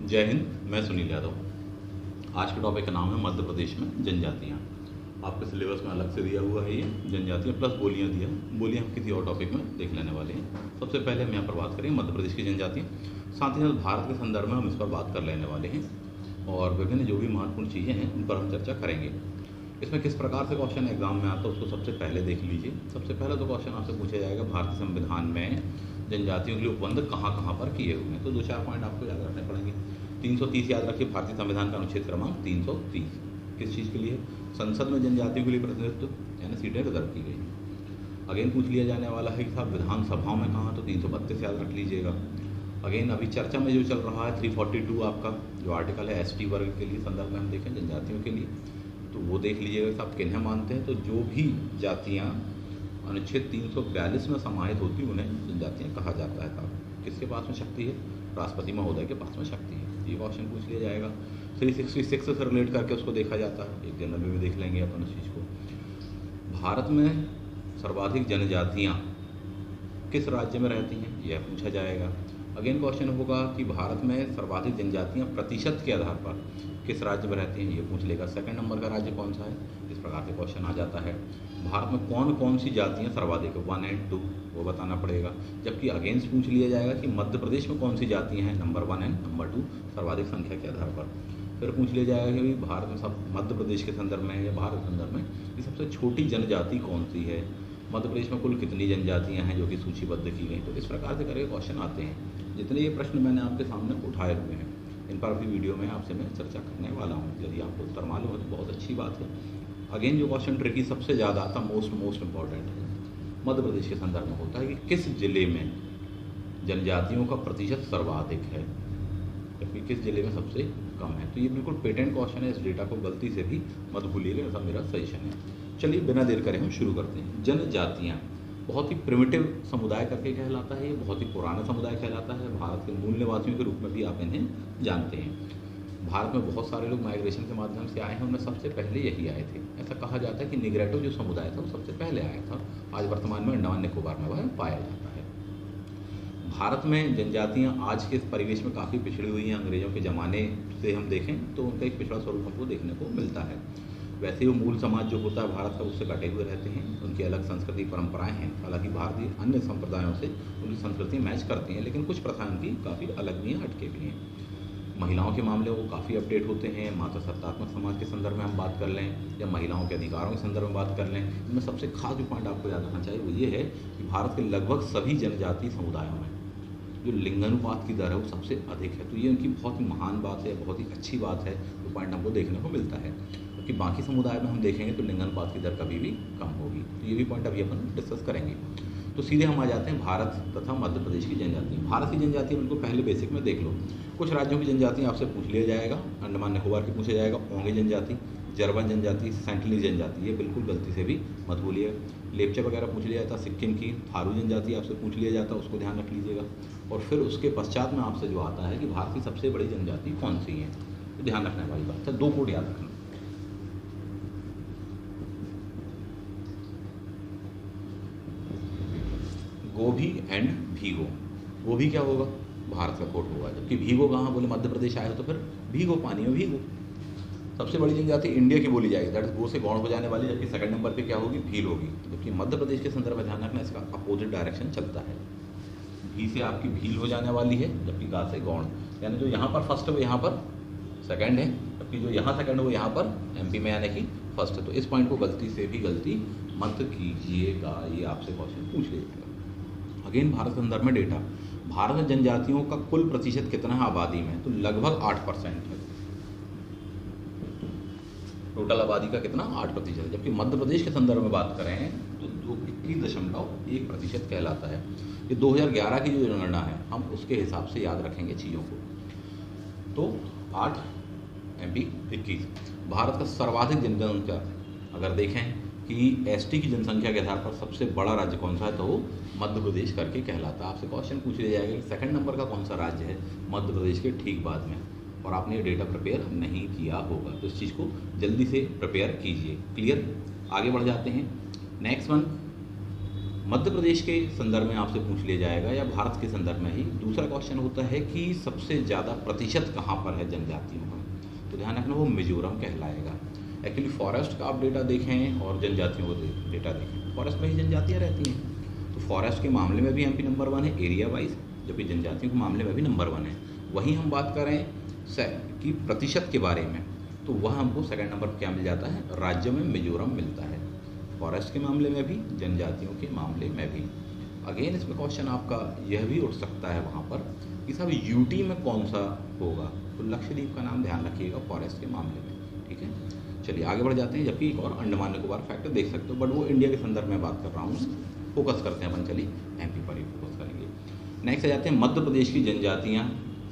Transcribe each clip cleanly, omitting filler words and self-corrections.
जय हिंद। मैं सुनील यादव। आज के टॉपिक का नाम है मध्य प्रदेश में जनजातियाँ। आपके सिलेबस में अलग से दिया हुआ है ये जनजातियाँ प्लस बोलियाँ दिया। बोलियाँ हम किसी और टॉपिक में देख लेने वाले हैं। सबसे पहले हम यहाँ पर बात करेंगे मध्य प्रदेश की जनजातियाँ, साथ ही साथ भारत के संदर्भ में हम इस पर बात कर लेने वाले हैं और विभिन्न जो भी महत्वपूर्ण चीज़ें हैं उन पर हम चर्चा करेंगे। इसमें किस प्रकार से क्वेश्चन एग्जाम में आता है उसको सबसे पहले देख लीजिए। सबसे पहले तो क्वेश्चन आपसे पूछा जाएगा भारतीय संविधान में जनजातियों के लिए उपबंध कहाँ कहाँ पर किए हुए हैं। तो 2-4 पॉइंट आपको याद रखने पड़ेंगे। 330 याद रखिए, भारतीय संविधान का अनुच्छेद क्रमांक 330 किस चीज़ के लिए? संसद में जनजातियों के लिए प्रतिनिधित्व यानी सीटें रिजर्व की गई हैं। अगेन पूछ लिया जाने वाला है कि साहब विधानसभाओं में कहाँ, तो 332 याद रख लीजिएगा। अगेन अभी चर्चा में जो चल रहा है 342 आपका जो आर्टिकल है एसटी वर्ग के लिए संदर्भ में हम देखें जनजातियों के लिए, तो वो देख लीजिएगा साहब किन्हें मानते हैं। तो जो भी जातियाँ अनुच्छेद 342 में समाहित होती उन्हें जनजातियाँ कहा जाता है। साहब किसके पास में शक्ति है? राष्ट्रपति महोदय के पास में शक्ति है। ये क्वेश्चन पूछ लिया जाएगा। 366 से रिलेट करके उसको देखा जाता है। एक जनरल में भी देख लेंगे अपन उस चीज़ को। भारत में सर्वाधिक जनजातियाँ किस राज्य में रहती हैं यह पूछा जाएगा। अगेन क्वेश्चन होगा कि भारत में सर्वाधिक जनजातियाँ प्रतिशत के आधार पर किस राज्य में रहती हैं, ये पूछ लेगा। सेकंड नंबर का राज्य कौन सा है, इस प्रकार से क्वेश्चन आ जाता है। भारत में कौन कौन सी जातियाँ सर्वाधिक है, 1 और 2 वो बताना पड़ेगा। जबकि अगेंस्ट पूछ लिया जाएगा कि मध्य प्रदेश में कौन सी जातियाँ हैं, नंबर 1 और नंबर 2 सर्वाधिक संख्या के आधार पर। फिर पूछ लिया जाएगा कि भारत में सब मध्य प्रदेश के संदर्भ में या भारत के संदर्भ में ये सबसे छोटी जनजाति कौन सी है, मध्य प्रदेश में कुल कितनी जनजातियाँ हैं जो कि सूचीबद्ध की गई। तो इस प्रकार से करके क्वेश्चन आते हैं। जितने ये प्रश्न मैंने आपके सामने उठाए हुए हैं इन पर अभी वीडियो में आपसे मैं चर्चा करने वाला हूँ। यदि आपको उत्तर मालूम है तो बहुत अच्छी बात है। अगेन जो क्वेश्चन ट्रिकी सबसे ज़्यादा आता मोस्ट इम्पॉर्टेंट है, मध्य प्रदेश के संदर्भ में होता है कि किस जिले में जनजातियों का प्रतिशत सर्वाधिक है जबकि किस जिले में सबसे कम है। तो ये बिल्कुल पेटेंट क्वेश्चन है, इस डेटा को गलती से भी मत भूलिएगा, ऐसा मेरा सजेशन है। चलिए बिना देर करे हम शुरू करते हैं। जनजातियाँ बहुत ही प्रिमिटिव समुदाय करके कहलाता है, ये बहुत ही पुराना समुदाय कहलाता है। भारत के मूल निवासियों के रूप में भी आप इन्हें जानते हैं। भारत में बहुत सारे लोग माइग्रेशन के माध्यम से आए हैं, उनमें सबसे पहले यही आए थे। ऐसा कहा जाता है कि निग्रेटो जो समुदाय था वो सबसे पहले आया था। आज वर्तमान में अंडमान निकोबार में वह पाया जाता है। भारत में जनजातियाँ आज के परिवेश में काफ़ी पिछड़ी हुई हैं। अंग्रेज़ों के ज़माने से हम देखें तो उनका एक पिछड़ा स्वरूप हमको देखने को मिलता है। वैसे वो मूल समाज जो होता है भारत का उससे कटे हुए रहते हैं, उनकी अलग संस्कृति परंपराएं हैं। हालांकि भारतीय अन्य संप्रदायों से उनकी संस्कृति मैच करती हैं, लेकिन कुछ प्रथाएं उनकी काफ़ी अलग भी हैं, हटके भी हैं। महिलाओं के मामले वो काफ़ी अपडेट होते हैं। माता सत्तात्मक समाज के संदर्भ में हम बात कर लें या महिलाओं के अधिकारों के संदर्भ में बात कर लें, इनमें सबसे खास जो पॉइंट आपको याद रखना चाहिए वो ये है कि भारत के लगभग सभी जनजातीय समुदायों में जो लिंगानुपात की दर है वो सबसे अधिक है। तो ये उनकी बहुत ही महान बात है, बहुत ही अच्छी बात है, जो पॉइंट हमको देखने को मिलता है। कि बाकी समुदाय में हम देखेंगे तो लिंगानुपात की दर कभी भी कम होगी। तो ये भी पॉइंट अभी अपन डिस्कस करेंगे। तो सीधे हम आ जाते हैं भारत तथा मध्य प्रदेश की जनजाति। भारत की जनजाति उनको पहले बेसिक में देख लो। कुछ राज्यों की जनजाति आपसे पूछ लिया जाएगा। अंडमान निकोबार की पूछा जाएगा ओंगे जनजाति, जर्मन जनजाति, सेंटनली जनजाति, ये बिल्कुल गलती से भी मत भूलिए। लेपचा वगैरह पूछ लिया जाता, सिक्किम की थारू जनजाति आपसे पूछ लिया जाता, उसको ध्यान रख लीजिएगा। और फिर उसके पश्चात में आपसे जो आता है कि भारत की सबसे बड़ी जनजाति कौन सी है, तो ध्यान रखने वाली बात है। 2 कोड याद रखना, गोभी एंड भीगो। गोभी क्या होगा? भारत का कोड होगा। जबकि भीगो कहाँ? बोले मध्य प्रदेश आए हो तो फिर भीगो, पानी में भीगो। सबसे बड़ी जनजाति इंडिया की बोली जाएगी, दैट इज गो से गौण हो जाने वाली, जबकि सेकंड नंबर पे क्या होगी? भील होगी। जबकि मध्य प्रदेश के संदर्भ में ध्यान रखना इसका अपोजिट डायरेक्शन चलता है। भी से आपकी भील हो जाने वाली है, जबकि गा से गौण, यानी जो यहाँ पर फर्स्ट है वो यहाँ पर सेकंड है, जबकि जो यहाँ सेकंड है वो यहाँ पर एमपी में यानी कि फर्स्ट है। तो इस पॉइंट को गलती से भी गलती मत कीजिएगा, ये आपसे क्वेश्चन पूछ लीजिएगा। अगेन भारत के संदर्भ में डेटा, भारत में जनजातियों का कुल प्रतिशत कितना है आबादी में? तो लगभग 8% है। टोटल आबादी का कितना? 8% है। जबकि मध्य प्रदेश के संदर्भ में बात करें तो 21.1% कहलाता है। ये 2011 की जो जनगणना है हम उसके हिसाब से याद रखेंगे चीज़ों को। तो 8 MP 21। भारत का सर्वाधिक जनसंख्या अगर देखें कि एसटी की जनसंख्या के आधार पर सबसे बड़ा राज्य कौन सा है, तो वो मध्य प्रदेश करके कहलाता है। आपसे क्वेश्चन पूछ लिया जाएगा कि सेकंड नंबर का कौन सा राज्य है मध्य प्रदेश के ठीक बाद में, और आपने ये डेटा प्रिपेयर नहीं किया होगा, तो इस चीज़ को जल्दी से प्रिपेयर कीजिए। क्लियर? आगे बढ़ जाते हैं। नेक्स्ट वन, मध्य प्रदेश के संदर्भ में आपसे पूछ लिया जाएगा या भारत के संदर्भ में ही। दूसरा क्वेश्चन होता है कि सबसे ज़्यादा प्रतिशत कहाँ पर है जनजातियों का, तो ध्यान रखना वो मिजोरम कहलाएगा। एक्चुअली फॉरेस्ट का आप डेटा देखें और जनजातियों को डेटा देखें, फॉरेस्ट में ही जनजातियाँ रहती हैं, तो फॉरेस्ट के मामले में भी एमपी नंबर 1 है एरिया वाइज, जबकि जनजातियों के मामले में भी नंबर 1 है। वहीं हम बात करें कि प्रतिशत के बारे में, तो वह हमको सेकंड नंबर पर क्या मिल जाता है, राज्य में मिजोरम मिलता है, फॉरेस्ट के मामले में भी, जनजातियों के मामले में भी। अगेन इसमें क्वेश्चन आपका यह भी उठ सकता है वहाँ पर कि साहब यूटी में कौन सा होगा, तो लक्षद्वीप का नाम ध्यान रखिएगा फॉरेस्ट के मामले में, ठीक है। चलिए आगे बढ़ जाते हैं, जबकि एक और अंडमान निकोबार फैक्टर देख सकते हो, बट वो इंडिया के संदर्भ में बात कर रहा हूँ, फोकस करते हैं अपन, चलिए एमपी पर ही फोकस करेंगे। नेक्स्ट आ जाते हैं मध्य प्रदेश की जनजातियाँ,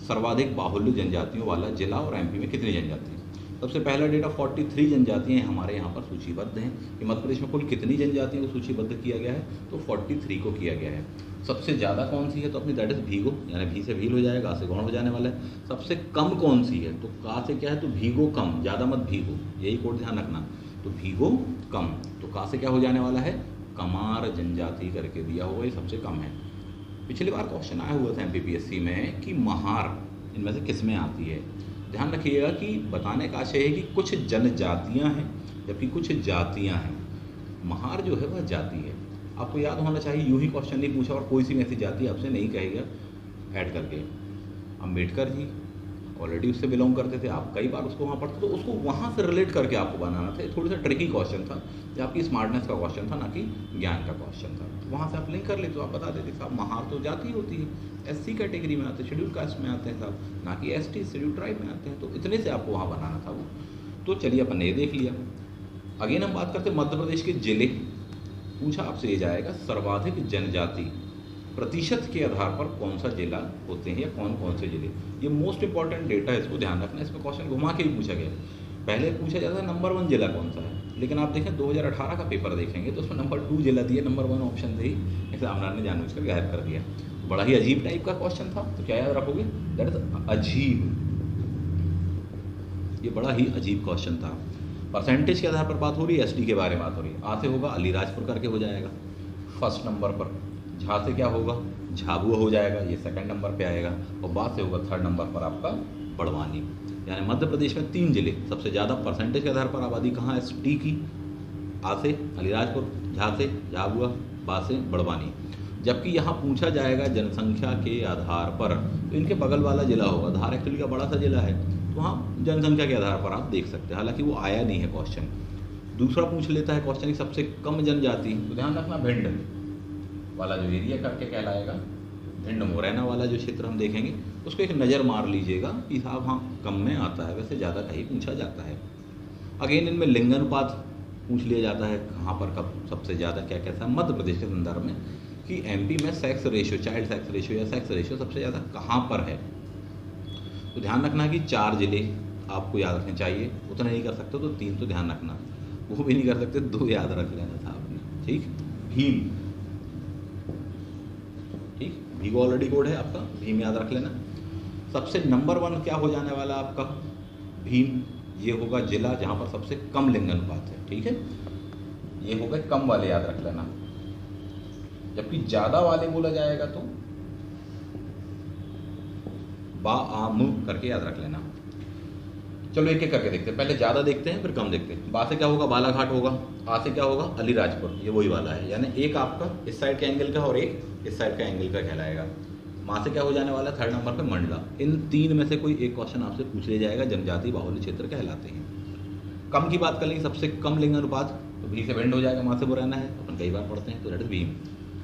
सर्वाधिक बाहुल्य जनजातियों वाला जिला और एमपी में कितनी जनजातियाँ। सबसे पहला डेटा 43 जनजातियाँ हमारे यहाँ पर सूचीबद्ध हैं कि मध्य प्रदेश में कुल कितनी जनजातियों को सूचीबद्ध किया गया है, तो 43 को किया गया है। सबसे ज़्यादा कौन सी है, तो अपनी दैट इज भीगो, यानी भी से भील हो जाएगा, गा से गौण हो जाने वाला है। सबसे कम कौन सी है, तो का से क्या है, तो भीगो कम, ज़्यादा मत भीगो, यही कोड ध्यान रखना, तो भीगो कम, तो का से क्या हो जाने वाला है, कमार जनजाति करके दिया हुआ, ये सबसे कम है। पिछली बार क्वेश्चन आया हुआ था एमपीपीएससी में कि महार इनमें से किस में आती है। ध्यान रखिएगा कि बताने का आशय है कि कुछ जनजातियां हैं जबकि कुछ जातियां हैं, महार जो है वह जाति है। आपको याद होना चाहिए, यूं ही क्वेश्चन नहीं पूछा और कोई सी ऐसी जाति आपसे नहीं कहेगा ऐड करके। अम्बेडकर जी ऑलरेडी उससे बिलोंग करते थे, आप कई बार उसको वहाँ पढ़ते, तो उसको वहाँ से रिलेट करके आपको बनाना था। थोड़ा सा ट्रिकी क्वेश्चन था, ये आपकी स्मार्टनेस का क्वेश्चन था, ना कि ज्ञान का क्वेश्चन था। तो वहाँ से आप लिंक कर लेते, तो आप बता देते साहब महार तो जाति होती है, एससी कैटेगरी में आते हैं, शेड्यूल कास्ट में आते हैं साहब, ना कि एसटी शेड्यूल ट्राइब में आते हैं, तो इतने से आपको वहाँ बनाना था वो। तो चलिए अपन ने देख लिया। अगेन हम बात करते हैं मध्य प्रदेश के जिले, पूछा आपसे ये जाएगा सर्वाधिक जनजाति प्रतिशत के आधार पर कौन सा जिला होते हैं या कौन कौन से जिले। ये मोस्ट इंपॉर्टेंट डेटा है, इसको ध्यान रखना। इसमें क्वेश्चन घुमा के भी पूछा गया, पहले पूछा जाता है नंबर 1 जिला कौन सा है, लेकिन आप देखें 2018 का पेपर देखेंगे तो उसमें नंबर 2 जिला दिया, नंबर 1 ऑप्शन से ही एग्जामिनर ने जानबूझकर गायब कर दिया। बड़ा ही अजीब टाइप का क्वेश्चन था, तो क्या याद रखोगे, दैट इज अजीब, ये बड़ा ही अजीब क्वेश्चन था। परसेंटेज के आधार पर बात हो रही है, एसटी के बारे में बात हो रही है। आ से होगा अलीराजपुर करके हो जाएगा फर्स्ट नंबर पर, झा से क्या होगा, झाबुआ हो जाएगा, ये सेकंड नंबर पे आएगा, और बा से होगा थर्ड नंबर पर आपका बड़वानी। यानी मध्य प्रदेश में 3 जिले सबसे ज़्यादा परसेंटेज के आधार पर आबादी कहाँ है, एसटी की, आ से अलीराजपुर, झा से झाबुआ, बा से बड़वानी। जबकि यहाँ पूछा जाएगा जनसंख्या के आधार पर, तो इनके बगल वाला जिला होगा। धार एक्चुअली का बड़ा सा जिला है, तो वहाँ जनसंख्या के आधार पर आप देख सकते हैं, हालांकि वो आया नहीं है क्वेश्चन। दूसरा पूछ लेता है क्वेश्चन की सबसे कम जनजाति, तो ध्यान रखना भिंड वाला जो एरिया करके कहलाएगा, भिंड मुरैना वाला जो क्षेत्र हम देखेंगे उसको एक नज़र मार लीजिएगा कि साहब हाँ कम में आता है, वैसे ज़्यादा कहीं पूछा जाता है। अगेन इनमें लिंगानुपात पूछ लिया जाता है, कहाँ पर कब सबसे ज़्यादा क्या कहता है मध्य प्रदेश के संदर्भ में, कि एमपी में sex ratio, child sex ratio या सेक्स रेशियो सबसे ज़्यादा कहाँ पर है। तो ध्यान रखना कि 4 जिले आपको याद रखने चाहिए, उतना नहीं कर सकते तो 3 तो ध्यान रखना, वो भी नहीं कर सकते 2 याद रख लेना था आपने, ठीक। भीम, ठीक, भीगो ऑलरेडी कोड है आपका, भीम याद रख लेना। सबसे नंबर 1 क्या हो जाने वाला आपका, भीम, ये होगा जिला जहाँ पर सबसे कम लिंगानुपात है, ठीक है, ये होगा कम वाले याद रख लेना। जबकि ज़्यादा वाले बोला जाएगा तो बा आ मु करके याद रख लेना। चलो एक एक करके देखते हैं, पहले ज़्यादा देखते हैं फिर कम देखते हैं। बा से क्या होगा, बालाघाट होगा, आ से क्या होगा, अलीराजपुर, ये वही वाला है, यानी एक आपका इस साइड का एंगल का और एक इस साइड का एंगल का कहलाएगा। माँ से क्या हो जाने वाला है, थर्ड नंबर पे मंडला। इन 3 में से कोई एक क्वेश्चन आपसे पूछ लिया जाएगा, जनजाति बाहुल्य क्षेत्र कहलाते हैं। कम की बात कर लेंगे, सबसे कम लिंगानुपात, तो भी से भिंड हो जाएगा, माँ से बुराना है, अपन कई बार पढ़ते हैं, तो दैट इज भीम।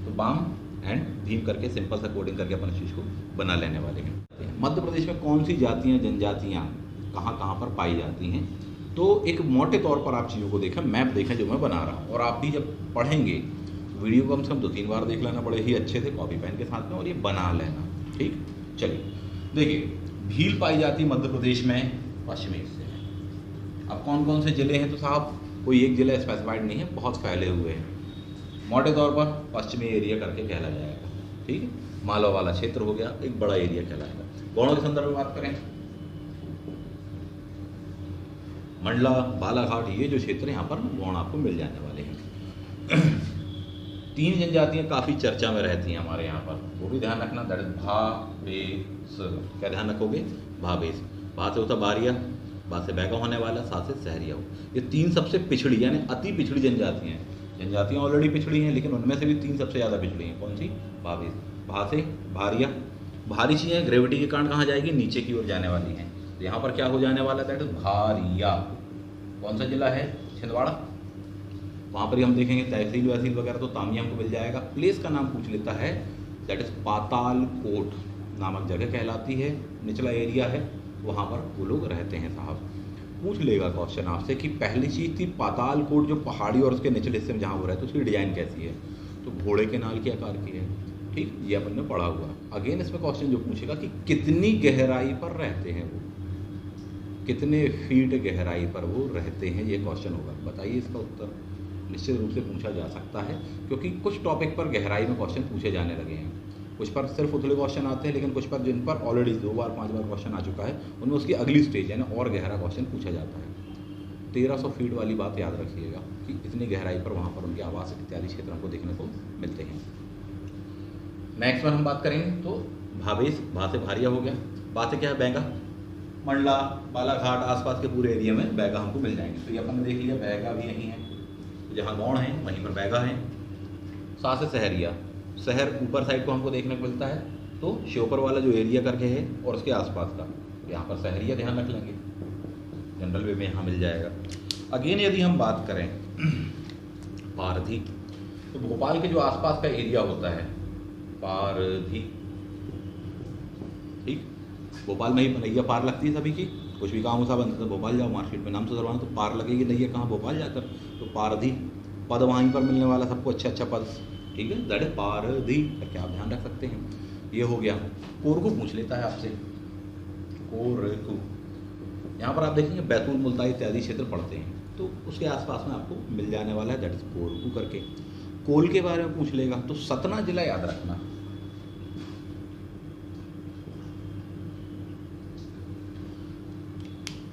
तो बाम एंड भीम करके सिंपल सा कोडिंग करके अपन इस चीज़ को बना लेने वाले हैं। मध्य प्रदेश में कौन सी जातियाँ जनजातियाँ कहाँ कहाँ पर पाई जाती हैं, तो एक मोटे तौर पर आप चीज़ों को देखें, मैप देखें जो मैं बना रहा हूँ, और आप भी जब पढ़ेंगे वीडियो को कम से कम 2-3 बार देख लेना, बड़े ही अच्छे से कॉपी पेन के साथ में, और ये बना लेना, ठीक। चलिए देखिए, भील पाई जाती मध्य प्रदेश में पश्चिमी हिस्से में। अब कौन कौन से ज़िले हैं, तो साहब कोई एक ज़िला स्पेसिफाइड नहीं है, बहुत फैले हुए हैं। मोटे तौर पर पश्चिमी एरिया करके कहला जाएगा, ठीक है। मालवा वाला क्षेत्र हो गया, एक बड़ा एरिया कहलाएगा। गौड़ों के संदर्भ में बात करें, मंडला, बालाघाट, ये जो क्षेत्र है यहाँ पर गौड़ आपको मिल जाने वाले हैं। तीन जनजातियाँ काफ़ी चर्चा में रहती हैं हमारे यहाँ पर, वो भी ध्यान रखना, दैट इज भावेश। क्या ध्यान रखोगे? भावेश। भा से होता बारिया, बा से बैगा होने वाला, सा से सहरिया हो। ये तीन सबसे पिछड़ी यानी अति पिछड़ी जनजातियाँ हैं। जनजातियाँ ऑलरेडी पिछड़ी हैं, लेकिन उनमें से भी तीन सबसे ज़्यादा पिछड़ी हैं। कौन सी? भावेश। भा से भारिया, भारी चीज़ है, ग्रेविटी के कारण कहाँ जाएगी? नीचे की ओर जाने वाली हैं। तो यहाँ पर क्या हो जाने वाला है? That is Bharia. कौन सा जिला है? छिंदवाड़ा। वहाँ पर ही हम देखेंगे तहसील वहसील वगैरह तो तामी हमको मिल जाएगा। प्लेस का नाम पूछ लेता है, दैट इज पातालकोट नामक जगह कहलाती है, निचला एरिया है, वहाँ पर वो लोग रहते हैं साहब। पूछ लेगा क्वेश्चन आपसे कि पहली चीज़ थी पातालकोट, जो पहाड़ी और उसके निचले हिस्से में जहाँ वो रहते, उसकी डिजाइन कैसी है? तो घोड़े के नाल के आकार की है। ठीक, ये अपन ने पढ़ा हुआ। अगेन इसमें क्वेश्चन जो पूछेगा कि कितनी गहराई पर रहते हैं वो, कितने फीट गहराई पर वो रहते हैं, ये क्वेश्चन होगा। बताइए इसका उत्तर। निश्चित रूप से पूछा जा सकता है, क्योंकि कुछ टॉपिक पर गहराई में क्वेश्चन पूछे जाने लगे हैं। कुछ पर सिर्फ उथले क्वेश्चन आते हैं, लेकिन कुछ पर जिन पर ऑलरेडी 2 बार 5 बार क्वेश्चन आ चुका है, उनमें उसकी अगली स्टेज यानी और गहरा क्वेश्चन पूछा जाता है। 1300 फीट वाली बात याद रखिएगा कि इतनी गहराई पर वहाँ पर उनके आवास इत्यादि क्षेत्रों को देखने को मिलते हैं। नेक्स्ट पर हम बात करेंगे तो भावेश, भा से भारिया हो गया। बा से क्या है? बैगा। मंडला, बालाघाट आसपास के पूरे एरिया में बैगा हमको मिल जाएंगे। तो ये अपन ने देख लिया, बैगा भी यहीं है, जहाँ गौड़ है वहीं पर बैगा है। सा से सहरिया, शहर ऊपर साइड को हमको देखने को मिलता है, तो श्योपर वाला जो एरिया करके है और उसके आसपास का, यहाँ पर सहरिया ध्यान रख लेंगे, जनरल वे में यहाँ मिल जाएगा। अगेन यदि हम बात करें पारधी, तो भोपाल के जो आसपास का एरिया होता है पारधी, ठीक, भोपाल में ही नैया पार लगती है सभी की। कुछ भी काम सा बनता है तो भोपाल जाओ, मार्केट में नाम से करवाना तो पार लगेगी नैया कहाँ? भोपाल जाकर। तो पारधी पद वहीं पर मिलने वाला सबको अच्छा अच्छा पद, ठीक है, दैट इज पारधी करके आप ध्यान रख सकते हैं। ये हो गया। कोरकू पूछ लेता है आपसे, कोरकू। यहाँ पर आप देखेंगे बैतूल, मुल्ताई इत्यादि क्षेत्र पड़ते हैं, तो उसके आसपास में आपको मिल जाने वाला है, दैट इज कोरकू करके। कोल के बारे में पूछ लेगा तो सतना जिला याद रखना।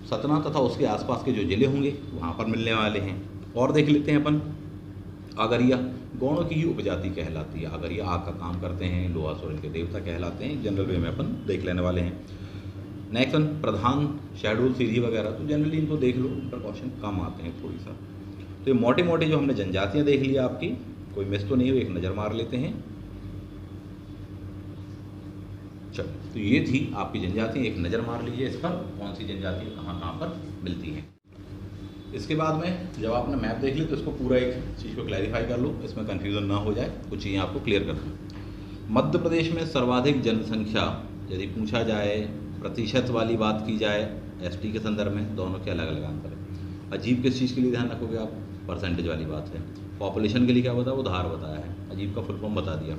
सतना तथा उसके आसपास के जो जिले होंगे वहाँ पर मिलने वाले हैं। और देख लेते हैं अपन आगरिया, गौड़ों की ही उपजाति कहलाती है। आगरिया आग का काम करते हैं, लोहा सोरेन के देवता कहलाते हैं, जनरल वे में अपन देख लेने वाले हैं। नेक्स्ट वन प्रधान, शहडोल, सीधी वगैरह, तो जनरली इनको देख लो, उन पर क्वेश्चन कम आते हैं थोड़ी सा। तो ये मोटे मोटे जो हमने जनजातियाँ देख लिया आपकी, कोई मिस तो नहीं हुई, एक नज़र मार लेते हैं। चलो, तो ये थी आपकी जनजाति, एक नज़र मार लीजिए इस पर, कौन सी जनजाति कहाँ पर मिलती हैं। इसके बाद में जब आपने मैप देख ली तो इसको पूरा एक चीज़ को क्लैरिफाई कर लो, इसमें कन्फ्यूज़न ना हो जाए, कुछ चीज़ें आपको क्लियर कर दूँ। मध्य प्रदेश में सर्वाधिक जनसंख्या यदि पूछा जाए, प्रतिशत वाली बात की जाए, एसटी के संदर्भ में, दोनों के अलग अलग आंसर है। अजीब किस चीज़ के लिए ध्यान रखोगे आप? परसेंटेज वाली बात है। पॉपुलेशन के लिए क्या बताया? उधार बताया है। अजीब का फुल फॉर्म बता दिया।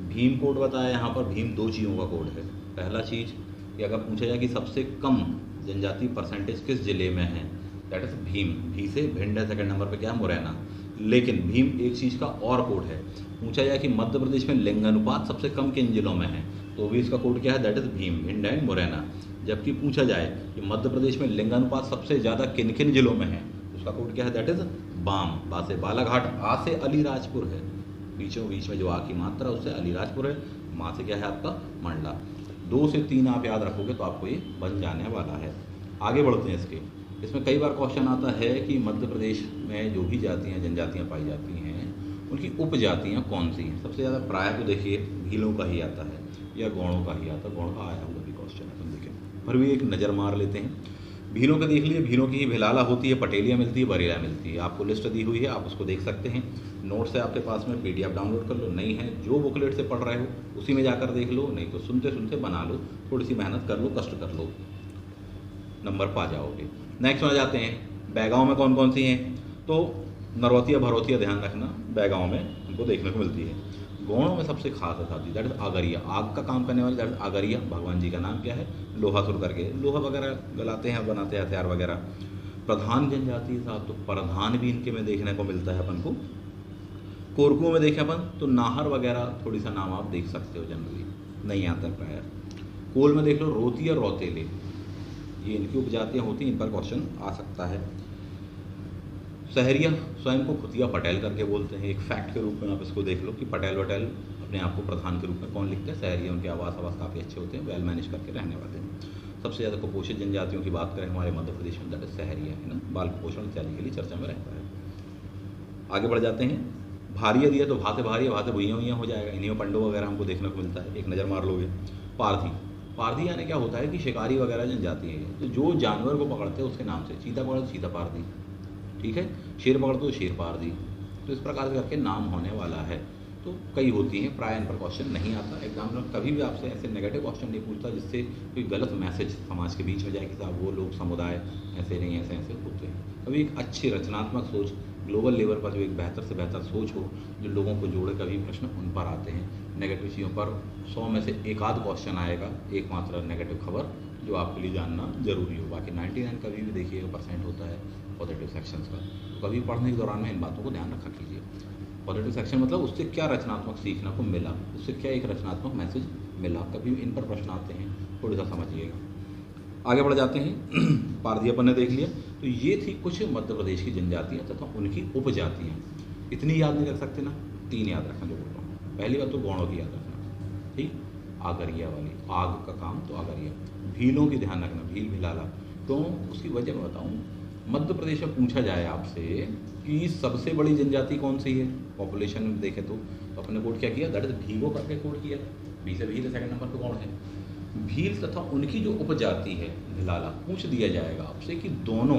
भीम कोड बताया, यहाँ पर भीम 2 चीज़ों का कोड है। पहला चीज़ कि अगर पूछा जाए कि सबसे कम जनजाति परसेंटेज किस जिले में है, दैट इज भीम। भी से भिंड है, सेकंड नंबर पे क्या है? मुरैना। लेकिन भीम एक चीज़ का और कोड है। पूछा जाए कि मध्य प्रदेश में लिंगानुपात सबसे कम किन जिलों में है, तो भी इसका कोड क्या है? That is Bhim, Bhind and Morena. जबकि पूछा जाए कि मध्य प्रदेश में लिंगानुपात सबसे ज़्यादा किन किन जिलों में है, उसका कोड क्या है? दैट इज बाम। बा से बालाघाट, आ से अलीराजपुर है, बीचों बीच में जो आ की मात्रा उससे अलीराजपुर है। माँ से क्या है आपका? मंडला। 2 से 3 आप याद रखोगे तो आपको ये बन जाने वाला है। आगे बढ़ते हैं इसके। इसमें कई बार क्वेश्चन आता है कि मध्य प्रदेश में जो भी जातियाँ जनजातियाँ पाई जाती हैं उनकी उपजातियाँ कौन सी हैं। सबसे ज़्यादा प्रायः तो देखिए भीलों का ही आता है या गौड़ों का ही आता है। गौड़ का आया हुआ भी क्वेश्चन है, देखें पर भी एक नज़र मार लेते हैं। भीलों के देख लिए, भीलों की ही भिलाला होती है, पटेलिया मिलती है, बरेला मिलती है। आपको लिस्ट दी हुई है, आप उसको देख सकते हैं। नोट्स है आपके पास में, PDF डाउनलोड कर लो। नहीं है, जो बुकलेट से पढ़ रहे हो उसी में जाकर देख लो, नहीं तो सुनते सुनते बना लो, थोड़ी सी मेहनत कर लो, कष्ट कर लो, नंबर पा जाओगे। नेक्स्ट में आ जाते हैं, बैगांव में कौन कौन सी हैं, तो नरवतिया भरौतिया ध्यान रखना, बैगांव में हमको देखने को मिलती है। गौड़ों में सबसे खास जाति दैट इज आगरिया, आग का काम करने वाले दैट इज आगरिया। भगवान जी का नाम क्या है? लोहासुर करके, लोहा वगैरह गलाते हैं, बनाते हैं हथियार वगैरह। प्रधान जनजाति साहब, तो प्रधान भी इनके में देखने को मिलता है अपन को। कोरकुओं में देखें अपन तो नाहर वगैरह, थोड़ी सा नाम आप देख सकते हो, जनरली नहीं आता प्राय। कोल में देख लो रोती और रौतेले, ये इनकी उपजातियाँ होती हैं, इन पर क्वेश्चन आ सकता है। सहरिया स्वयं को खुतिया पटेल करके बोलते हैं। एक फैक्ट के रूप में आप इसको देख लो कि पटेल वटेल अपने आप को प्रधान के रूप में कौन लिखते हैं? सहरिया। उनके आवास काफ़ी अच्छे होते हैं, वेल मैनेज करके रहने वाले हैं। सबसे ज़्यादा कुपोषित जनजातियों की बात करें हमारे मध्य प्रदेश में, दैट इज सहरिया, है ना। बाल कुपोषण इत्यादि के लिए चर्चा में रहता है। आगे बढ़ जाते हैं। भारिया दिया तो भाते भारिया, भाते भुइयाँ भुइयाँ हो जाएगा। इन्हीं में पंडो वगैरह हमको देखने को मिलता है, एक नज़र मार लोगे। पारधी, पारधी यानी क्या होता है कि शिकारी वगैरह जनजाति है, तो जो जानवर को पकड़ते हैं उसके नाम से, चीता पकड़ो तो चीता पारधी, ठीक है, शेर पकड़ो तो शेर पारधी। तो इस प्रकार से करके नाम होने वाला है। तो कई होती हैं, प्राय इन पर क्वेश्चन नहीं आता। एग्जाम में कभी भी आपसे ऐसे नेगेटिव क्वेश्चन नहीं पूछता जिससे कोई गलत मैसेज समाज के बीच में जाए कि साहब वो लोग समुदाय ऐसे नहीं, ऐसे ऐसे होते हैं। कभी एक अच्छी रचनात्मक सोच, ग्लोबल लेवल पर जो एक बेहतर से बेहतर सोच हो, जो लोगों को जोड़े, कभी प्रश्न उन पर आते हैं। नेगेटिव चीज़ों पर 100 में से एक आध क्वेश्चन आएगा, एकमात्र नेगेटिव खबर जो आपके लिए जानना जरूरी हो। बाकी 99 कभी भी देखिए % होता है पॉजिटिव सेक्शंस का। तो कभी पढ़ने के दौरान में इन बातों को ध्यान रखा कीजिए। पॉजिटिव सेक्शन मतलब उससे क्या रचनात्मक सीखने को मिला, उससे क्या एक रचनात्मक मैसेज मिला, कभी इन पर प्रश्न आते हैं, थोड़ा सा समझिएगा। आगे बढ़ जाते हैं। पारधी अपन ने देख लिया। तो ये थी कुछ मध्य प्रदेश की जनजातियाँ तथा उनकी उपजातियाँ। इतनी याद नहीं रख सकते ना, 3 याद रखना जो बोल रहा हूँ। पहली बात तो गौड़ों की याद रखना, ठीक, आगरिया वाली, आग का काम तो आगरिया। भीलों की ध्यान रखना, भील भिलाला। तो उसकी वजह मैं बताऊँ, मध्य प्रदेश में पूछा जाए आपसे कि सबसे बड़ी जनजाति कौन सी है पॉपुलेशन में देखें तो अपने कोड क्या किया, दैट इज भीगो करके कोड किया। भी से भील, सेकंड नंबर पे कौन है? भील तथा उनकी जो उपजाति है भिलाला। पूछ दिया जाएगा आपसे कि दोनों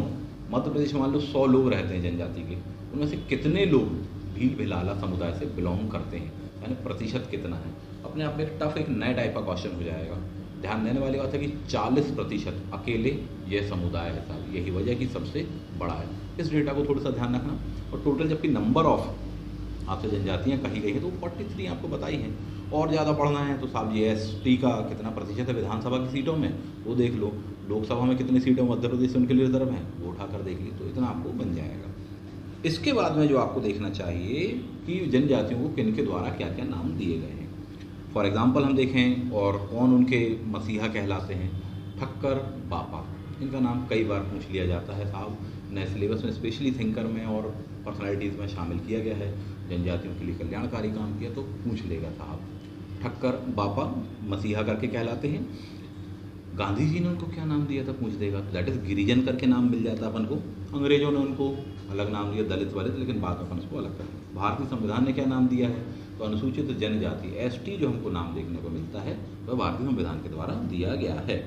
मध्य प्रदेश में मान लो 100 लोग रहते हैं जनजाति के, उनमें से कितने लोग भील भिलाला समुदाय से बिलोंग करते हैं, यानी प्रतिशत कितना है। अपने आप में टफ एक नया टाइप का क्वेश्चन हो जाएगा। ध्यान देने वाली बात है कि 40% अकेले यह समुदाय है साहब, यही वजह कि सबसे बड़ा है। इस डेटा को थोड़ा सा ध्यान रखना। और टोटल जबकि नंबर ऑफ आपसे जनजातियाँ कही गई है तो 43 आपको बताई हैं। और ज़्यादा पढ़ना है तो साहब ये ST का कितना प्रतिशत है विधानसभा की सीटों में वो देख लो। लोकसभा में कितनी सीटें मध्य प्रदेश से उनके लिए रिजर्व हैं वो उठाकर देख ली, तो इतना आपको बन जाएगा। इसके बाद में जो आपको देखना चाहिए कि जनजातियों को किन के द्वारा क्या क्या नाम दिए गए हैं। फॉर एग्जाम्पल हम देखें और कौन उनके मसीहा कहलाते हैं, ठक्कर बापा। इनका नाम कई बार पूछ लिया जाता है साहब, नए सिलेबस में स्पेशली थिंकर में और पर्सनैलिटीज़ में शामिल किया गया है। जनजातियों के लिए कल्याणकारी काम किया तो पूछ लेगा साहब। ठक्कर बापा मसीहा करके कहलाते हैं। गांधी जी ने उनको क्या नाम दिया था पूछ देगा, दैट इज़ गिरिजन करके नाम मिल जाता अपन को। अंग्रेजों ने उनको अलग नाम दिया, दलित वलित, लेकिन बाद में अपन उसको अलग करते। भारतीय संविधान ने क्या नाम दिया है, तो अनुसूचित जनजाति ST जो हमको नाम देखने को मिलता है वह भारतीय संविधान के द्वारा दिया गया है।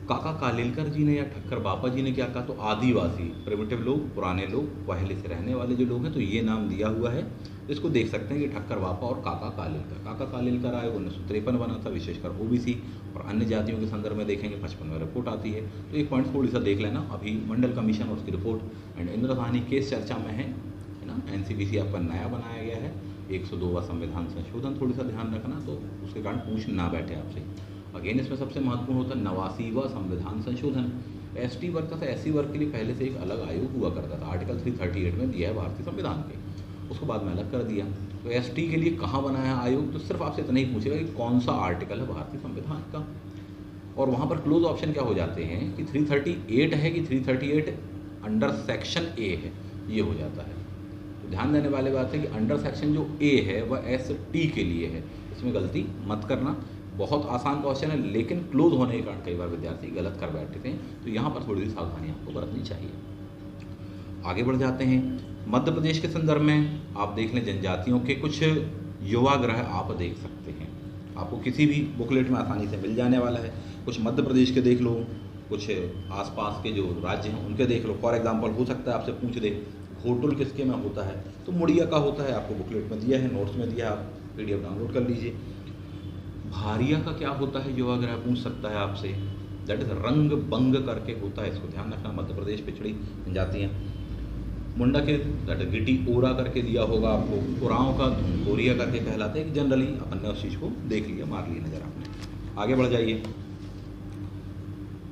काका कालेलकर जी ने या ठक्कर बापा जी ने क्या कहा, तो आदिवासी, प्रिमिटिव लोग, पुराने लोग, पहले से रहने वाले जो लोग हैं, तो ये नाम दिया हुआ है। इसको देख सकते हैं कि ठक्कर बापा और काका कालेलकर। काका कालेलकर आयोग 1953 बना था, विशेषकर OBC और अन्य जातियों के संदर्भ में देखेंगे 55 में रिपोर्ट आती है। तो एक पॉइंट थोड़ी सा देख लेना, अभी मंडल कमीशन और उसकी report and Indira Sahni case चर्चा में है ना। NCPC आपका नया बनाया गया है, 102वां संविधान संशोधन, थोड़ी सा ध्यान रखना तो उसके कारण पूछ ना बैठे आपसे। अगेन इसमें सबसे महत्वपूर्ण होता है 89वां संविधान संशोधन। ST वर्ग तथा SC वर्ग के लिए पहले से एक अलग आयोग हुआ करता था, आर्टिकल 338 में दिया है भारतीय संविधान के, उसको बाद में अलग कर दिया। तो ST के लिए कहाँ बनाया आयोग, तो सिर्फ आपसे इतना ही पूछेगा कि कौन सा आर्टिकल है भारतीय संविधान का, और वहाँ पर क्लोज ऑप्शन क्या हो जाते हैं कि 338 है कि 338 अंडर सेक्शन A है, ये हो जाता है। तो ध्यान देने वाली बात है कि अंडर सेक्शन जो A है वह ST के लिए है, इसमें गलती मत करना। बहुत आसान क्वेश्चन है लेकिन क्लोज होने के कारण कई बार विद्यार्थी गलत कर बैठते हैं, तो यहाँ पर थोड़ी सी सावधानी आपको बरतनी चाहिए। आगे बढ़ जाते हैं। मध्य प्रदेश के संदर्भ में आप देख लें, जनजातियों के कुछ युवा ग्रह आप देख सकते हैं, आपको किसी भी बुकलेट में आसानी से मिल जाने वाला है। कुछ मध्य प्रदेश के देख लो, कुछ आसपास के जो राज्य हैं उनके देख लो। फॉर एग्जांपल हो सकता है आपसे पूछ दे घोटुल किसके में होता है, तो मुड़िया का होता है, आपको बुकलेट में दिया है, नोट्स में दिया है, आप PDF डाउनलोड कर लीजिए। भारिया का क्या होता है युवा ग्रह पूछ सकता है आपसे, दैट इज रंग बंग करके होता है, इसको ध्यान रखना। मध्य प्रदेश पिछड़ी जनजातियाँ। मुंडा के दैट इज गिटी ओरा करके दिया होगा आपको। उराव का धुंगोरिया करके कहलाते हैं। जनरली अपन ने उस चीज़ को देख लिया, मार लिया नजर आपने। आगे बढ़ जाइए।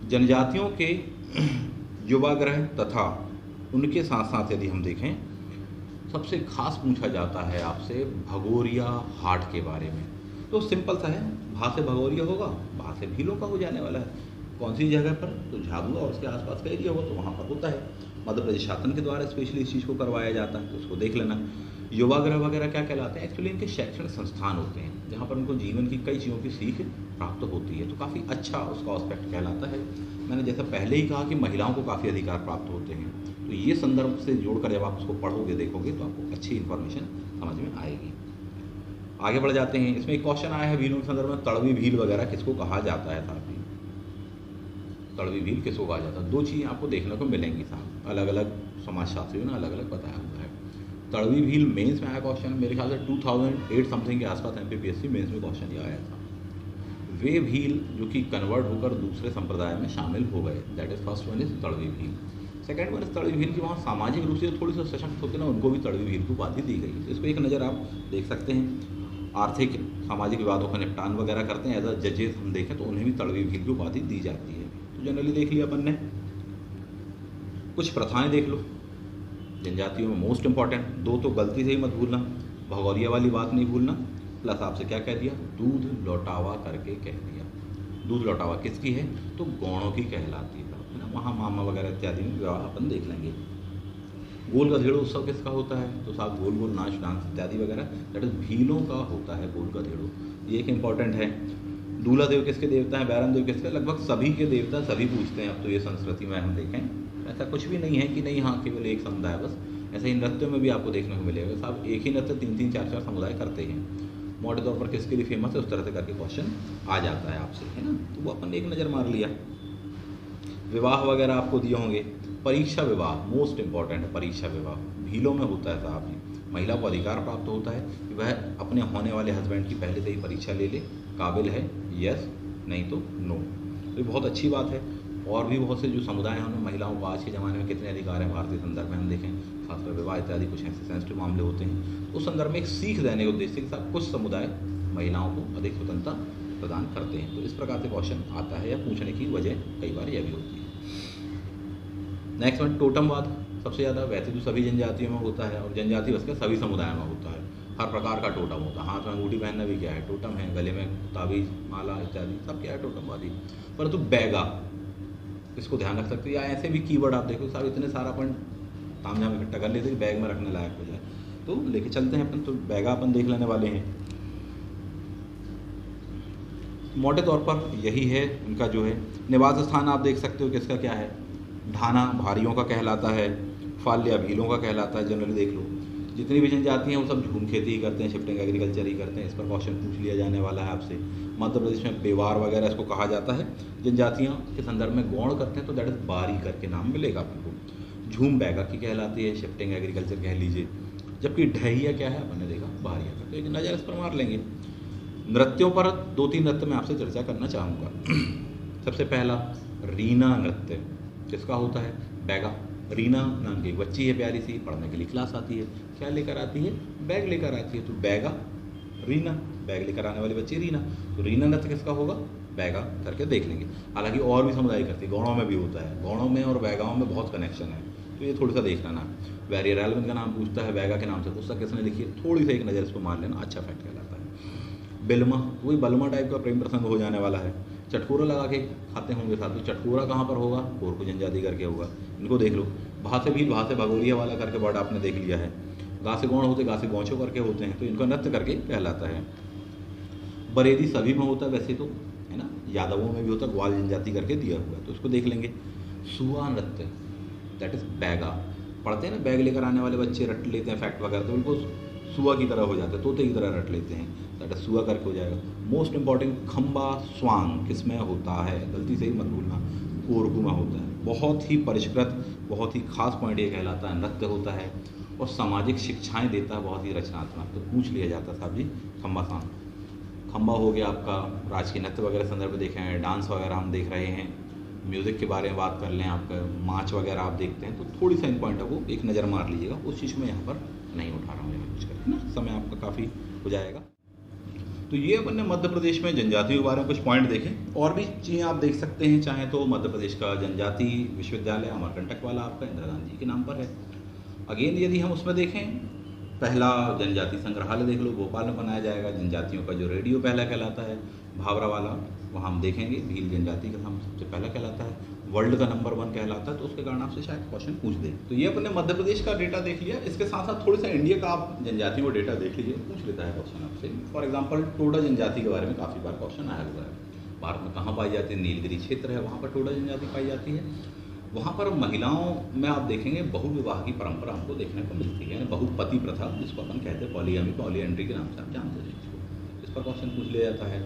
जनजातियों के युवा ग्रह तथा उनके साथ साथ यदि हम देखें, सबसे खास पूछा जाता है आपसे भगोरिया हाट के बारे में। तो सिंपल सा है, भा से भगोरिया होगा, भा से भीलों का हो जाने वाला है। कौन सी जगह पर, तो झाबुआ और उसके आसपास का एरिया हो तो वहाँ पर होता है। मध्य प्रदेश शासन के द्वारा स्पेशली इस चीज़ को करवाया जाता है, तो उसको देख लेना। युवागृह वगैरह क्या कहलाते हैं? एक्चुअली इनके शैक्षणिक संस्थान होते हैं जहाँ पर उनको जीवन की कई चीज़ों की सीख प्राप्त होती है, तो काफ़ी अच्छा उसका एस्पेक्ट कहलाता है। मैंने जैसा पहले ही कहा कि महिलाओं को काफ़ी अधिकार प्राप्त होते हैं, तो ये संदर्भ से जोड़कर जब आप उसको पढ़ोगे देखोगे तो आपको अच्छी इन्फॉर्मेशन समझ में आएगी। आगे बढ़ जाते हैं। इसमें एक क्वेश्चन आया है भीलों के संदर्भ में, तड़वी भील वगैरह किसको कहा जाता है साहब? तड़वी भील किसको कहा जाता है? दो चीज़ें आपको देखने को मिलेंगी साहब, अलग अलग समाजशास्त्रियों ने अलग अलग बताया हुआ है। तड़वी भील मेंस में आया क्वेश्चन, मेरे ख्याल से 2008 समथिंग के आसपास एमपीपीएससी मेंस में क्वेश्चन ये आया था। वे भील जो कि कन्वर्ट होकर दूसरे संप्रदाय में शामिल हो गए, that is first one is Tadvi Bhil. Second one is Tadvi Bhil की वहाँ सामाजिक रूप से थोड़ी सी सशक्त होते ना, उनको भी तड़वी भील की उपाधि दी गई। तो इसको एक नज़र आप देख सकते हैं। आर्थिक सामाजिक विवादों का निपटान वगैरह करते हैं, एज अ जजेस हम देखें तो उन्हें भी तड़वी भील की उपाधि दी जाती है। तो जनरली देख लिया अपन ने। कुछ प्रथाएं देख लो जनजातियों में, मोस्ट इंपॉर्टेंट दो तो गलती से ही मत भूलना, भगौरिया वाली बात नहीं भूलना, प्लस आपसे क्या कह दिया, दूध लौटावा करके कह दिया। दूध लौटावा किसकी है? तो गौणों की कहलाती है ना, वहाँ मामा वगैरह इत्यादि में विवाह अपन देख लेंगे। गोल गधेड़ो उत्सव किसका होता है? तो साहब गोल गोल नाच डांस इत्यादि वगैरह दैट इज भीलों का होता है गोल गधेड़ो, ये एक इंपॉर्टेंट है। दूल्हा देव किसके देवता हैं? बैरन देव किसके? लगभग सभी के देवता सभी पूछते हैं अब तो ये संस्कृति में हम देखें, ऐसा कुछ भी नहीं है कि नहीं हाँ केवल एक समुदाय बस। ऐसे ही नृत्यों में भी आपको देखने को मिलेगा साहब, एक ही नृत्य 3-3 4-4 समुदाय करते हैं। मोटे तौर पर किसके लिए फेमस है उस तरह से करके क्वेश्चन आ जाता है आपसे, है ना, तो वो अपन एक नज़र मार लिया। विवाह वगैरह आपको दिए होंगे। परीक्षा विवाह मोस्ट इंपॉर्टेंट है। परीक्षा विवाह भीलों में होता है साहब, महिला को अधिकार प्राप्त होता है कि वह अपने होने वाले हस्बैंड की पहले से ही परीक्षा ले ले, काबिल है यस, नहीं तो नो। तो ये बहुत अच्छी बात है। और भी बहुत से जो समुदाय हैं उनमें महिलाओं को आज के ज़माने में कितने अधिकार हैं भारतीय संदर्भ में हम देखें, खासकर विवाह इत्यादि कुछ ऐसे सेंसिटिव मामले होते हैं, तो उस संदर्भ में एक सीख देने के उद्देश्य के साथ कुछ समुदाय महिलाओं को अधिक स्वतंत्रता प्रदान करते हैं। तो इस प्रकार से क्वेश्चन आता है या पूछने की वजह कई बार यह भी होती है। नेक्स्ट वन टोटमवाद, सबसे ज़्यादा वैसे तो सभी जनजातियों में होता है और जनजाति बस के सभी समुदायों में होता है। हर प्रकार का टोटम होता है, हाथ में अंगूठी पहनना भी क्या है टोटम है, गले में ताबीज़ माला इत्यादि सब क्या है टोटमवादी। परंतु बैगा, इसको ध्यान रख सकते हैं, या ऐसे भी कीवर्ड आप देखो साहब इतने सारा अपन तामझाम इकट्ठा कर लेते हैं बैग में रखने लायक हो जाए, तो लेके चलते हैं अपन। तो बैगा अपन देख लेने वाले हैं। मोटे तौर पर यही है इनका जो है। निवास स्थान आप देख सकते हो किसका क्या है, ढाना भारियों का कहलाता है, फाल्या भीलों का कहलाता है। जनरली देख लो जितनी भी जनजाति हैं वो सब झूम खेती ही करते हैं, शिफ्टिंग एग्रीकल्चर ही करते हैं। इस पर क्वेश्चन पूछ लिया जाने वाला है आपसे। मध्य प्रदेश में बेवार वगैरह इसको कहा जाता है। जनजातियों के संदर्भ में गौण करते हैं तो दैट इज बारी करके नाम मिलेगा आपको। झूम बैगा की कहलाती है, शिफ्टिंग एग्रीकल्चर कह लीजिए। जबकि ढहिया क्या है अपन ने देखा बारिया का, तो एक नज़र इस पर मार लेंगे। नृत्यों पर 2-3 नृत्य मैं आपसे चर्चा करना चाहूँगा। सबसे पहला रीना नृत्य किसका होता है? बैगा। रीना नाम की एक बच्ची है प्यारी सी, पढ़ने के लिए क्लास आती है, क्या लेकर आती है? बैग लेकर आती है। तो बैगा रीना, बैग लेकर आने वाली बच्ची रीना। तो रीना नृत्य किसका होगा? बैगा करके देख लेंगे। हालांकि और भी समुदाय करते हैं, गौड़ों में भी होता है, गौड़ों में और बैगाओं में बहुत कनेक्शन है, तो ये थोड़ा सा देख लेना। वेरी रेलेवेंट का नाम पूछता है बैगा के नाम से, पुस्तक किसने लिखी है थोड़ी सी एक नज़र इस पर मार लेना, अच्छा फैक्ट कहलाता है। बिल्मा, वही बल्मा टाइप का प्रेम प्रसंग हो जाने वाला है। चटकोरा लगा के खाते होंगे साथ, तो चटकोरा कहाँ पर होगा? कोरकू जनजाति करके होगा। इनको देख लो। भा से भील, भा से भगोरिया वाला करके वर्ड आपने देख लिया है। गा से गौण होते, गा से गौचो करके होते हैं, तो इनका नृत्य करके कहलाता है। बरेदी सभी में होता है वैसे तो, है ना, यादवों में भी होता है, ग्वाल जनजाति करके दिया हुआ है, तो उसको देख लेंगे। सुआ नृत्य दैट इज बैगा। पढ़ते हैं ना, बैग लेकर आने वाले बच्चे रट लेते हैं फैक्ट वगैरह, तो उनको सुआ की तरह हो जाता है, तोते की तरह रट लेते हैं, दैट इज सुआ करके हो जाएगा। मोस्ट इंपॉर्टेंट खम्बा स्वांग किसमें होता है? गलती से ही मत भूलना, कोरकू में होता है। बहुत ही परिष्कृत, बहुत ही खास पॉइंट ये कहलाता है, नृत्य होता है और सामाजिक शिक्षाएं देता है, बहुत ही रचनात्मक। तो पूछ लिया जाता है साहब जी खम्बा सांग। खम्बा हो गया आपका, राजकीय नृत्य वगैरह संदर्भ देखे हैं, डांस वगैरह हम देख रहे हैं, म्यूज़िक के बारे में बात कर लें, आपका मार्च वगैरह आप देखते हैं, तो थोड़ी सा इन पॉइंट को एक नज़र मार लीजिएगा। उस चीज़ में यहाँ पर नहीं उठा रहा हूँ यहाँ कुछ कर, है ना, समय आपका काफ़ी हो जाएगा। तो ये अपन ने मध्य प्रदेश में जनजातियों के बारे में कुछ पॉइंट देखे। और भी चीज़ें आप देख सकते हैं, चाहे तो मध्य प्रदेश का जनजाति विश्वविद्यालय अमरकंटक वाला आपका इंदिरा गांधी के नाम पर है। अगेन यदि हम उसमें देखें, पहला जनजाति संग्रहालय देख लो, भोपाल में बनाया जाएगा। जनजातियों का जो रेडियो पहला कहलाता है, भावरा वाला, वहाँ हम देखेंगे भील जनजाति का नाम सबसे पहला कहलाता है। वर्ल्ड का नंबर 1 कहलाता है, तो उसके कारण आपसे शायद क्वेश्चन पूछ दे। तो ये अपने मध्य प्रदेश का डेटा देख लिया, इसके साथ साथ थोड़ा सा इंडिया का आप जनजाति को डेटा देख लीजिए, पूछ लेता है क्वेश्चन आपसे। फॉर एग्जाम्पल टोडा जनजाति के बारे में काफ़ी बार क्वेश्चन आया हुआ है। भारत में कहाँ पाई जाती है? नीलगिरी क्षेत्र है, वहाँ पर टोडा जनजाति पाई जाती है। वहाँ पर महिलाओं में आप देखेंगे बहुविवाह की परंपरा हमको देखने को मिलती है, बहुपति प्रथा जिसको अपन कहते हैं, पॉलीगैमी, पॉलीएंड्री के नाम से आप जानते हैं इसको। इस पर क्वेश्चन पूछ लिया जाता है।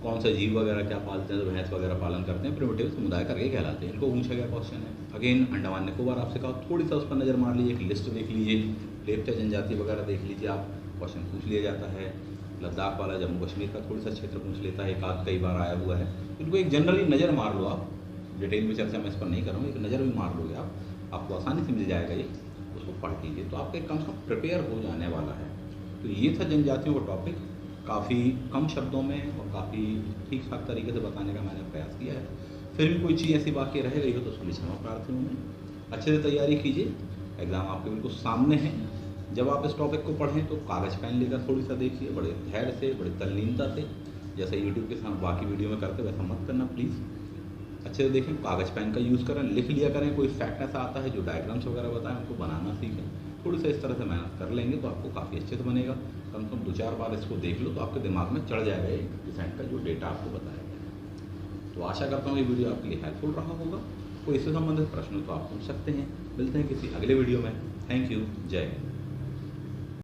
कौन सा जीव वगैरह क्या पालते हैं, तो भैंस वगैरह पालन करते हैं, प्रिमिटिव समुदाय करके कहलाते हैं, इनको पूछा गया क्वेश्चन है। अगेन अंडमान निकोबार आपसे कहा, थोड़ी सा उस पर नज़र मार लीजिए, एक लिस्ट देख लीजिए, लेप्चा जनजाति वगैरह देख लीजिए आप, क्वेश्चन पूछ लिया जाता है। लद्दाख वाला जम्मू कश्मीर का थोड़ा सा क्षेत्र पूछ लेता है, एक आध कई बार आया हुआ है। इनको एक जनरली नज़र मार लो आप, डिटेल में चर्चा मैं इस पर नहीं करूँगा, एक नज़र भी मार लोगे आप, आपको आसानी से मिल जाएगा ये, उसको पढ़ लीजिए तो आपका कम से कम प्रिपेयर हो जाने वाला है। तो ये था जनजातियों का टॉपिक, काफ़ी कम शब्दों में और काफ़ी ठीक ठाक तरीके से बताने का मैंने प्रयास किया है। फिर भी कोई चीज़ ऐसी बाकी रह गई हो तो उसके लिए क्षमा प्रार्थी हूँ मैं। अच्छे से तैयारी कीजिए, एग्ज़ाम आपके बिल्कुल सामने है। जब आप इस टॉपिक को पढ़ें तो कागज़ पेन लेकर थोड़ी सा देखिए, बड़े धैर्य से, बड़ी तल्लीनता से, जैसे यूट्यूब के साथ बाकी वीडियो में करते वैसा मत करना प्लीज़। अच्छे से देखें, कागज़ पेन का यूज़ करें, लिख लिया करें, कोई फैक्ट ऐसा आता है जो डायग्राम्स वगैरह बताएं उनको बनाना सीखें। थोड़ी सा इस तरह से मेहनत कर लेंगे तो आपको काफ़ी अच्छे से बनेगा। कम से कम 2-4 बार इसको देख लो तो आपके दिमाग में चढ़ जाएगा ये डिसाइड का जो डेटा आपको बताया गया। तो आशा करता हूँ ये वीडियो आपके लिए हेल्पफुल रहा होगा। कोई इससे संबंधित प्रश्न तो आप पूछ सकते हैं। मिलते हैं किसी अगले वीडियो में। Thank you. जय हिंद।